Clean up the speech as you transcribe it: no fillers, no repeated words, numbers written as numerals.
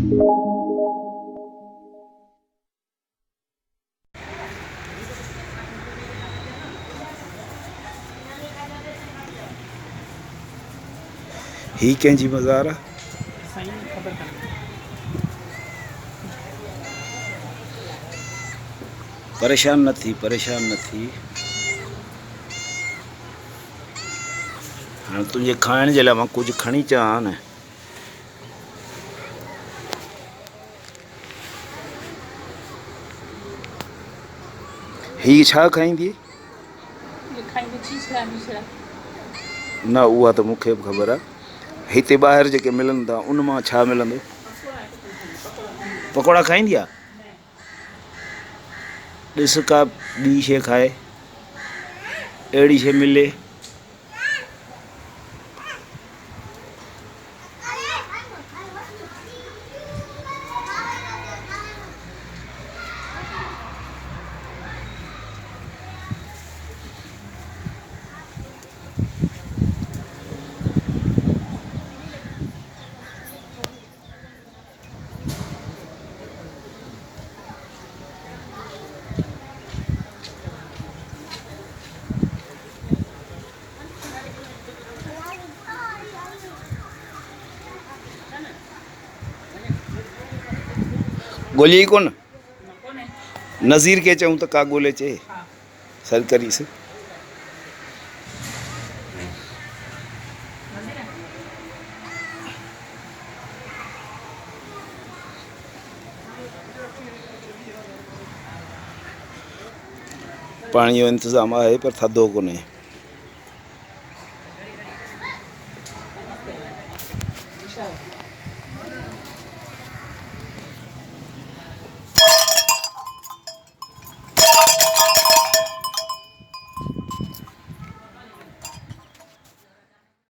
ही कंहिंजी मज़ार आहे? परेशान न थी, परेशान न थी। हाँ तुझे खाइण जे लाइ मां कुझु खणी अचां न। ही छा खाईंदी? न उहा त मूंखे बि ख़बर आहे। हिते ॿाहिरि जेके मिलनि था उन मां छा मिलंदो? पकोड़ा खाईंदी आहे? ॾिस का ॿी शइ खाए, अहिड़ी शइ मिले। ॻोल्ही कोन? नज़ीर खे चऊं त का ॻोल्हे अचे, सर करीस। पाणी जो इंतज़ाम आहे पर थधो कोन्हे।